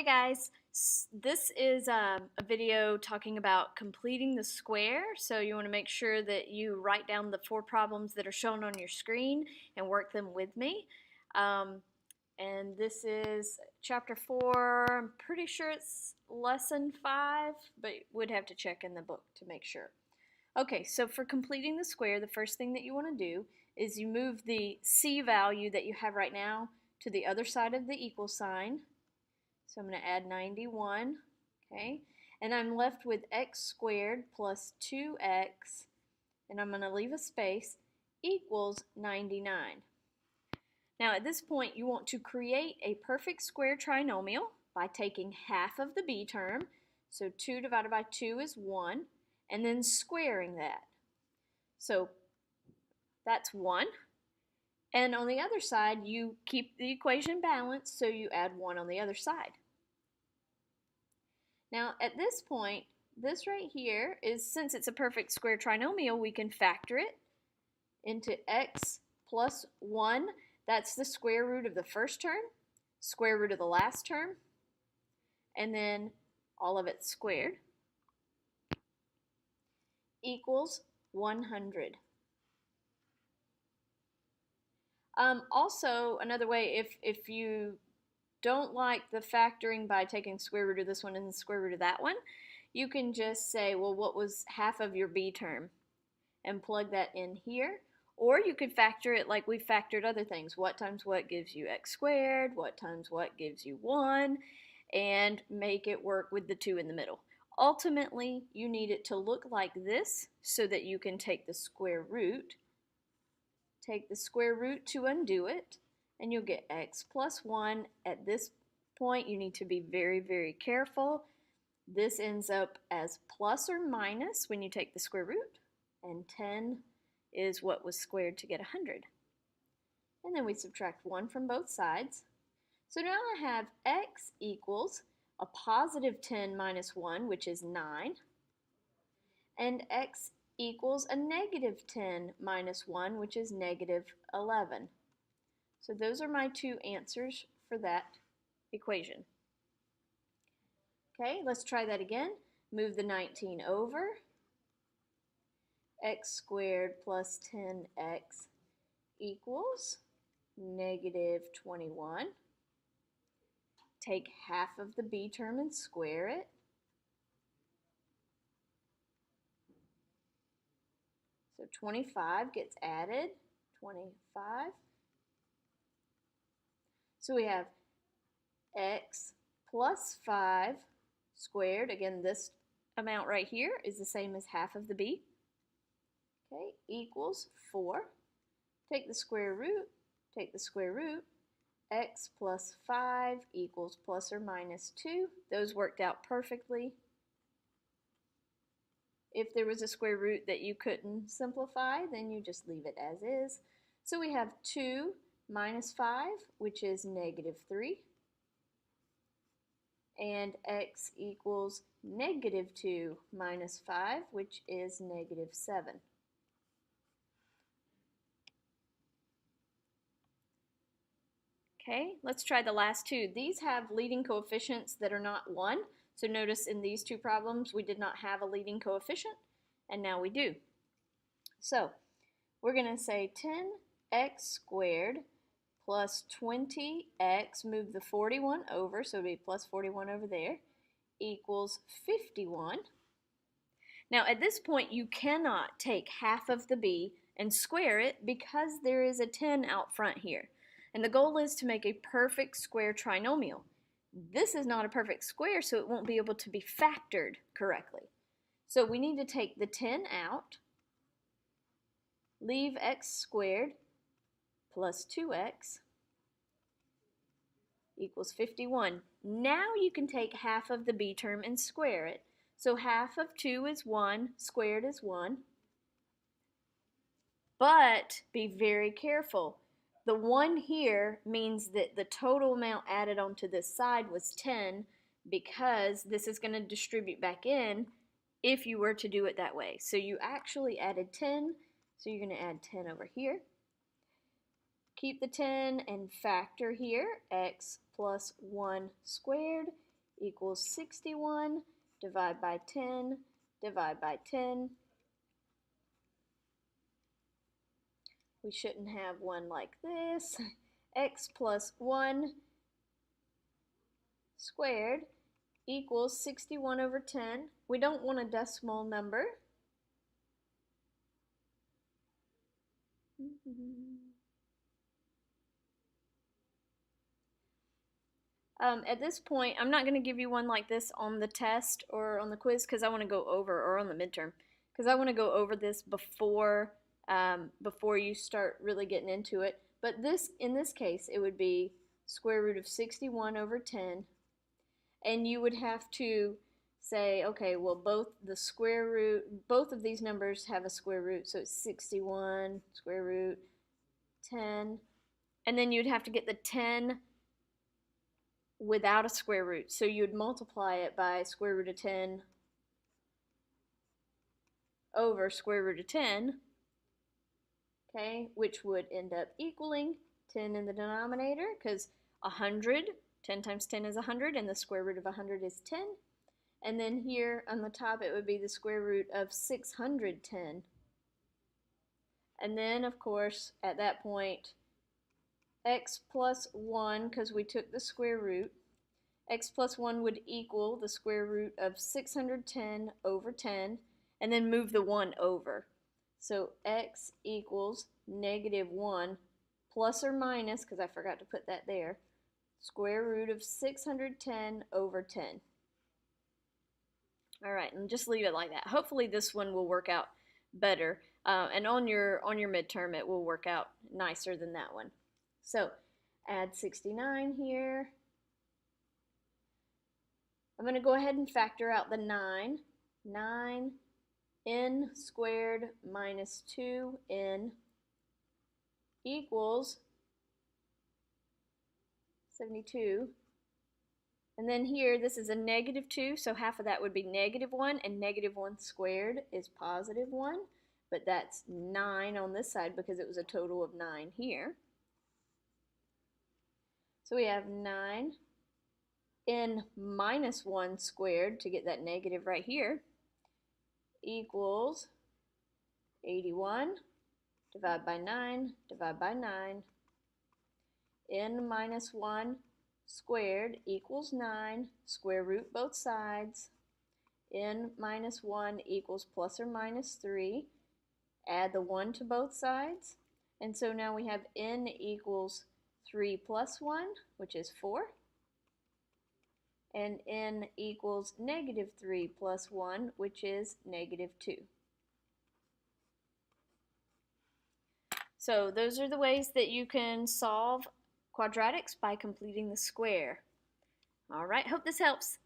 Hi guys, this is a video talking about completing the square. So you want to make sure that you write down the 4 problems that are shown on your screen and work them with me. And this is chapter 4. I'm pretty sure it's lesson 5, but would have to check in the book to make sure. Okay, so for completing the square, the first thing that you want to do is you move the c value that you have right now to the other side of the equal sign. So I'm going to add 91, okay? And I'm left with x squared plus 2x, and I'm going to leave a space, equals 99. Now at this point you want to create a perfect square trinomial by taking half of the b term, so 2 divided by 2 is 1, and then squaring that. So that's 1. And on the other side, you keep the equation balanced, so you add 1 on the other side. Now, at this point, this right here is, since it's a perfect square trinomial, we can factor it into x plus 1. That's the square root of the first term, square root of the last term, and then all of it squared, equals 100. Also, another way, if you don't like the factoring by taking square root of this one and the square root of that one, you can just say, well, what was half of your b term? And plug that in here. Or you could factor it like we factored other things. What times what gives you x squared? What times what gives you 1? And make it work with the 2 in the middle. Ultimately, you need it to look like this so that you can take the square root. Take the square root to undo it, and you'll get x plus 1. At this point, you need to be very, very careful. This ends up as plus or minus when you take the square root, and 10 is what was squared to get 100. And then we subtract 1 from both sides. So now I have x equals a positive 10 minus 1, which is 9, and x equals a negative 10 minus 1, which is negative 11. So those are my 2 answers for that equation. Okay, let's try that again. Move the 19 over. X squared plus 10x equals negative 21. Take half of the b term and square it. So 25 gets added, 25. So we have x plus 5 squared. Again, this amount right here is the same as half of the b. Okay, equals 4. Take the square root, take the square root. X plus 5 equals plus or minus 2. Those worked out perfectly. If there was a square root that you couldn't simplify, then you just leave it as is. So we have 2 minus 5, which is negative 3. And x equals negative 2 minus 5, which is negative 7. Okay, let's try the last 2. These have leading coefficients that are not 1. So notice in these 2 problems we did not have a leading coefficient, and now we do. So we're going to say 10x squared plus 20x, move the 41 over, so it'll be plus 41 over there, equals 51. Now at this point you cannot take half of the b and square it because there is a 10 out front here. And the goal is to make a perfect square trinomial. This is not a perfect square, so it won't be able to be factored correctly. So we need to take the 10 out, leave x squared plus 2x equals 51. Now you can take half of the b term and square it. So half of 2 is 1, squared is 1. But be very careful. The 1 here means that the total amount added onto this side was 10 because this is going to distribute back in if you were to do it that way. So you actually added 10, so you're going to add 10 over here. Keep the 10 and factor here, x plus 1 squared equals 61, divide by 10, divide by 10. We shouldn't have one like this. X plus 1 squared equals 61 over 10. We don't want a decimal number. At this point, I'm not going to give you one like this on the test or on the quiz because I want to go over, or on the midterm, because I want to go over this before before you start really getting into it. But in this case, it would be square root of 61 over 10, and you would have to say, okay, well, both of these numbers have a square root, so it's 61 square root 10, and then you'd have to get the 10 without a square root. So you'd multiply it by square root of 10 over square root of 10, okay, which would end up equaling 10 in the denominator, because 100, 10 times 10 is 100, and the square root of 100 is 10. And then here on the top, it would be the square root of 610. And then, of course, at that point, x plus 1, because we took the square root, x plus 1 would equal the square root of 610 over 10, and then move the 1 over. So x equals negative 1 plus or minus, because I forgot to put that there, square root of 610 over 10. All right, and just leave it like that. Hopefully this one will work out better, and on your midterm it will work out nicer than that one. So add 69 here. I'm going to go ahead and factor out the 9. 9 n squared minus 2n equals 72. And then here, this is a negative 2, so half of that would be negative 1, and negative 1 squared is positive 1, but that's 9 on this side because it was a total of 9 here. So we have 9 n minus 1 squared to get that negative right here equals 81. Divide by 9, divide by 9. N minus 1 squared equals 9, square root both sides. N minus 1 equals plus or minus 3. Add the 1 to both sides. And so now we have n equals 3 plus 1, which is 4. And n equals negative 3 plus 1, which is negative 2. So those are the ways that you can solve quadratics by completing the square. All right, hope this helps.